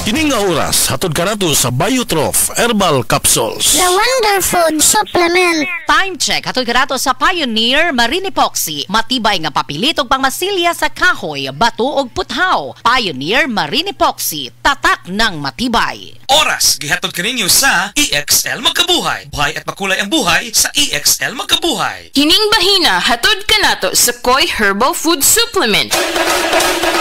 Kini nga oras, hatod ka nato sa Biotrof Herbal Capsules. The Wonder Food Supplement. Time check, hatod ka nato sa Pioneer Marine Epoxy. Matibay nga papilit og pangmasilya sa kahoy, bato ug puthaw. Pioneer Marine Epoxy, tatak ng matibay. Oras, gihatod ka ninyo sa EXL Magkabuhay. Buhay at makulay ang buhay sa EXL Magkabuhay. Kining bahina, hatod ka nato sa Koi Herbal Food Supplement.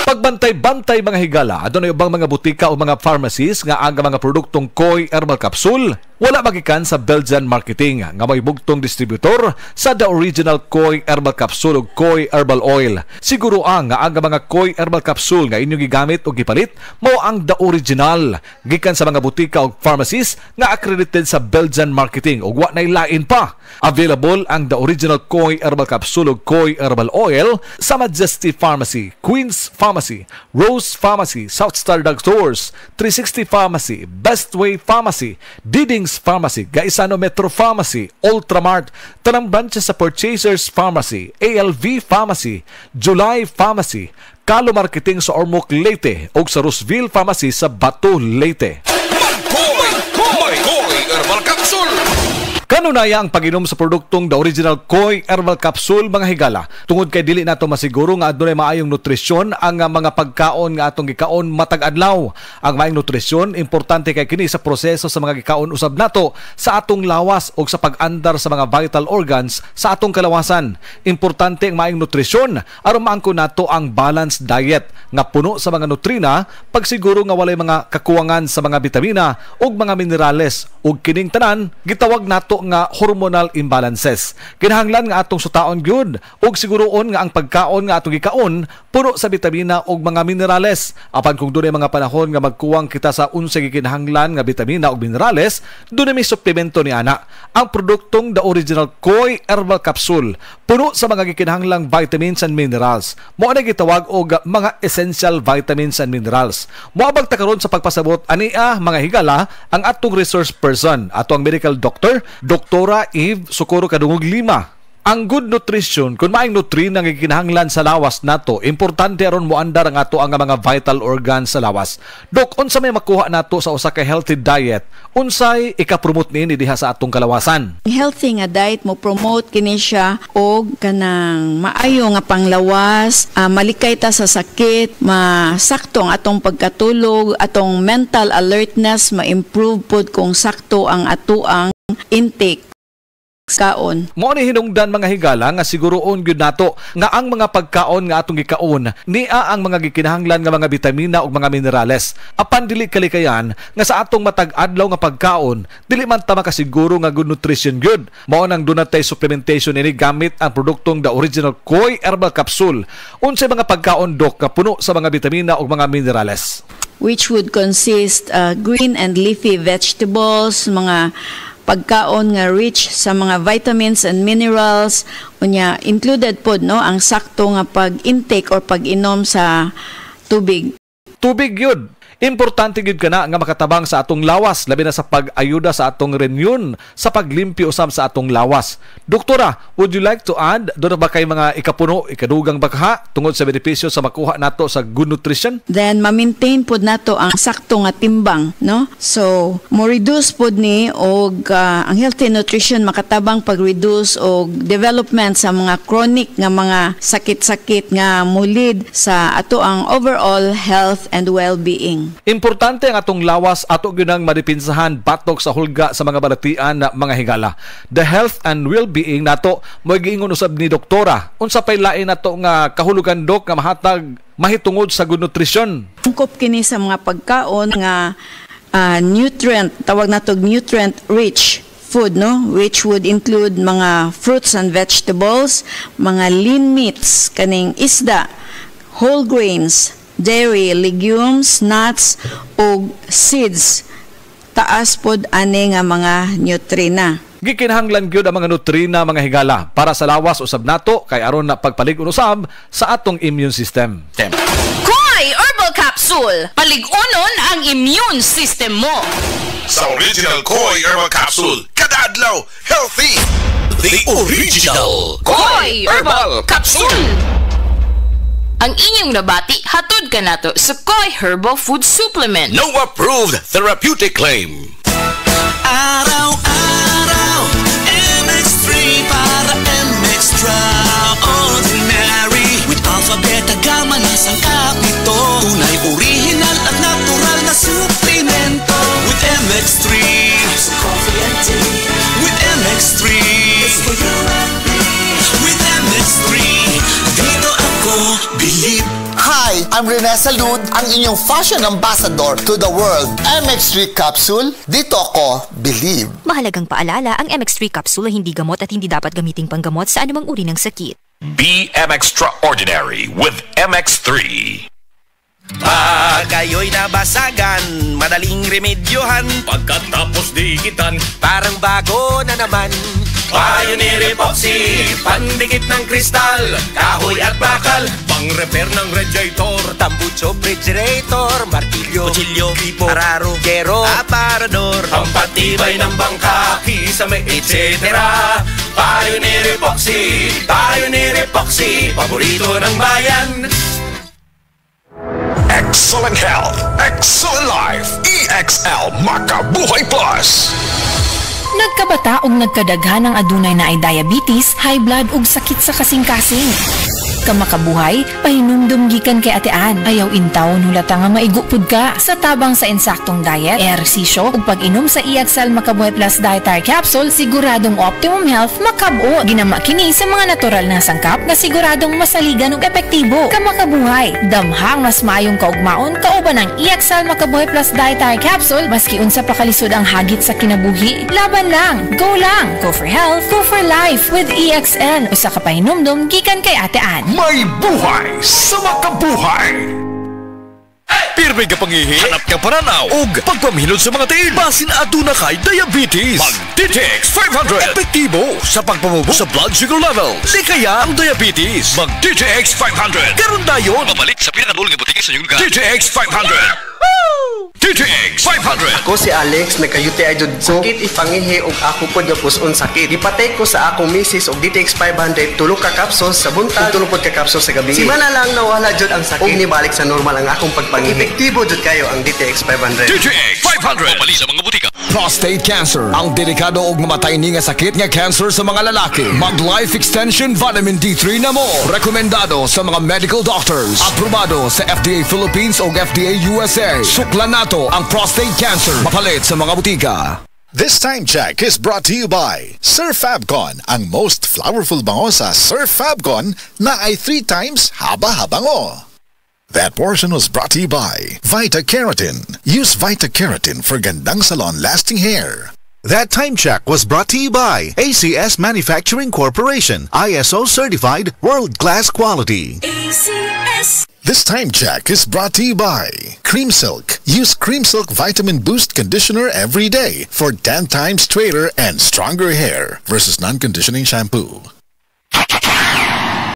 Pagbantay-bantay mga higala, adunay ubang mga butika o mga pharmacies nga ang mga produktong Koi Herbal Capsule wala magikan sa Belgian Marketing nga may bugtong distributor sa the original Koi Herbal Capsule o Koi Herbal Oil. Siguro ang mga Koi Herbal Capsule nga inyong gigamit o gipalit mao ang the original gikan sa mga butika o pharmacies nga accredited sa Belgian Marketing o wa nay lain pa. Available ang the original Koi Herbal Capsule o Koi Herbal Oil sa Majesty Pharmacy, Queen's Pharmacy, Rose Pharmacy, South Star Drugstores, 360 Pharmacy, Bestway Pharmacy, Diding's Pharmacy, Gaisano Metro Pharmacy, Ultramart, tanang branches sa Purchasers Pharmacy, ALV Pharmacy, July Pharmacy, Kalo Marketing sa Ormoc, Leyte ug sa Rooseville Pharmacy sa Bato, Leyte. Koi Herbal Capsule. Kanunaya ang pag-inom sa produktong the original Koi Herbal Capsule mga higala. Tungod kay dili nato masiguro nga adunay maayong nutrisyon ang mga pagkaon nga atong gikaon matag adlaw. Ang maayong nutrisyon importante kay kini sa proseso sa mga gikaon usab nato sa atong lawas o sa pag-andar sa mga vital organs sa atong kalawasan. Importante ang maayong nutrisyon aron maangko nato ang balanced diet nga puno sa mga nutrina, pagsiguro nga walay mga kakuwangan sa mga bitamina ug mga minerales ug kining tanan gitawag nato nga hormonal imbalances. Kinahanglan nga atong sutaon gyud ug siguroon nga ang pagkaon nga atong gikaon puno sa bitamina ug mga minerales. Apan kung dunay mga panahon nga magkuwang kita sa unsay gikinahanglan nga bitamina ug minerales, dunay may suplemento ni ana. Ang produktong the original Koi Herbal Capsule puno sa mga gikinahanglang vitamins and minerals. Mao na gitawag og mga essential vitamins and minerals. Moabag ta karon sa pagpasabot ania mga higala ang atong resource person, ato ang medical doctor Doktora Eve Socorro Kadungog Lima. Ang good nutrition, kung maayong nutrina nga gikinahanglan sa lawas nato, importante aron moandar ang ato ang mga vital organs sa lawas. Dok, unsa may makuha nato sa usa ka healthy diet? Unsay ika-promote niini diha sa atong kalawasan? Healthy nga diet mo promote kini siya og kanang maayo nga panglawas, malikay ta sa sakit, masakto ang atong pagkatulog, atong mental alertness ma-improve pod kung sakto ang atuang intake kaon. Mao ni hinungdan mga higala nga siguroon gyud nato nga ang mga pagkaon nga atong gikaon niya ang mga gikinahanglan nga mga bitamina ug mga minerales. Apan dili kalikayan nga sa atong matag adlaw nga pagkaon dili man ta makasiguro nga good nutrition gyud. Mao nang dunay supplementation ini gamit ang produktong the original Koi Herbal Capsule. Unsay mga pagkaon dok nga puno sa mga bitamina ug mga minerales? Which would consist green and leafy vegetables, mga pagkaon nga rich sa mga vitamins and minerals, unya included pod no ang sakto nga pag-intake or pag-inom sa tubig. Tubig yun. Importante gyud kana nga makatabang sa atong lawas, labi na sa pag-ayuda sa atong reunion sa paglimpyo usab sa atong lawas. Doktora, would you like to add doon ba kay mga ikapuno, ikadugang bakha tungod sa benepisyo sa makuha nato sa good nutrition? Then ma-maintain pod nato ang sakto nga timbang, no? So, mo reduce pod ni og ang healthy nutrition makatabang pag-reduce og development sa mga chronic nga mga sakit-sakit nga mulid sa ato ang overall health and well-being. Importante ang atong lawas ato gyud ang madipinsahan batok sa hulga sa mga balatian na mga higala. The health and well-being nato mo giingon usab ni doktora. Unsa pay lain nato nga kahulugan dok nga mahatag mahitungod sa good nutrition? Angkop kini sa mga pagkaon nga nutrient, tawag nato nutrient rich food, no, which would include mga fruits and vegetables, mga lean meats, kaning isda, whole grains, dairy, legumes, nuts, o seeds. Taas pod ani nga mga nutrina. Gikinahanglan gyud ang mga nutrina mga higala para sa lawas usab nato kay aron na pagpalig-on usab sa atong immune system. Koi Herbal Capsule, palig-onon ang immune system mo. Sa original Koi Herbal Capsule, kada adlaw healthy. The original Koi Herbal Capsule. Ang inyong nabati hatod ka nato sa Koi Herbal Food Supplement. No approved therapeutic claim. Araw-araw, MX3 para extraordinary. With alpha, beta, gamma na sangkap nito. Tunay, original at natural na suplemento. With MX3, with MX3, it's for you and me. With MX3, dito ako believe. Hi, I'm Rene Salud, ang inyong fashion ambassador to the world. MX3 capsule, dito ako believe. Mahalagang paalala, ang MX3 capsule ay hindi gamot at hindi dapat gamiting panggamot sa anumang uri ng sakit. Be extraordinary with MX3. Pag kayo'y nabasagan, madaling remedyohan. Pagkatapos dikitan, Parang bago na naman. Pioneer Epoxy, pandikit ng kristal, kahoy at bakal, pang-repair ng radiator, Tambucho, refrigerator, martilyo, kutsilyo, kipo, araro, gero, aparador, pampatibay ng bangka, kisame, etc. Pioneer Epoxy, paborito ng bayan. Excellent health, excellent life. EXL Makabuhay Plus. Nagkabataong nagkadaghan ng adunay na ay diabetes, high blood ug sakit sa kasing-kasing. Kamakabuhay, pahinumdum gikan kay atean. Ayaw intaw hulata nga maigupod ka. Sa tabang sa insaktong diet, ehersisyo ug pag-inom sa EXL Makabuhay Plus Dietary Capsule, siguradong optimum health makab-o. Ginama kini sa mga natural na sangkap nga siguradong masaligan ug epektibo. Kamakabuhay, damhang mas maayong kaugmaon kauban ng EXL Makabuhay Plus Dietary Capsule maski unsa pa kalisod ang hagit sa kinabuhi. Laban lang, go for health, go for life with EXL. Usa ka pahinumdum gikan kay atean. May buhay sa makabuhay. Pirmi ka pangihi, hanap ka paranaw, ug pagpamilod sa mga tiil. Basin aduna kay diabetes. Mag-DTX 500. Epektibo sa pagpamubo sa blood sugar level. Likaya ang diabetes. Mag-DTX 500. Karon dayon. Mabalik sa pinakadulong ibutigin sa inyong lugar. DTX 500. DTX 500. Ako si Alex, nagka-UTI jud ko. Sakit ipangihi og ako pod nga puson sakit. Ipatay ko sa akong misis og DTX 500 tulo ka capsules sa buntag, tulo pod ka capsules sa gabi. Si mana lang nawala jud ang sakit. Og nibalik sa normal ang akong pagpangihi. Epektibo jud kayo ang DTX 500. DTX 500. Mabalik sa mga butika. Prostate cancer, ang delikado og mamatay ni nga sakit nga cancer sa mga lalaki. Mag Life Extension Vitamin D3 na mo. Rekomendado sa mga medical doctors. Aprobado sa FDA Philippines o FDA USA. Suklan nato ang prostate cancer. Mapalit sa mga butika. This time check is brought to you by Sir Fabcon, ang most flowerful bango sa Sir Fabcon na ay 3 times haba-habango. That portion was brought to you by Vita Keratin. Use Vita Keratin for gandang salon-lasting hair. That time check was brought to you by ACS Manufacturing Corporation, ISO certified world-class quality. ACS. This time check is brought to you by Cream Silk. Use Cream Silk Vitamin Boost Conditioner every day for 10 times straighter and stronger hair versus non-conditioning shampoo.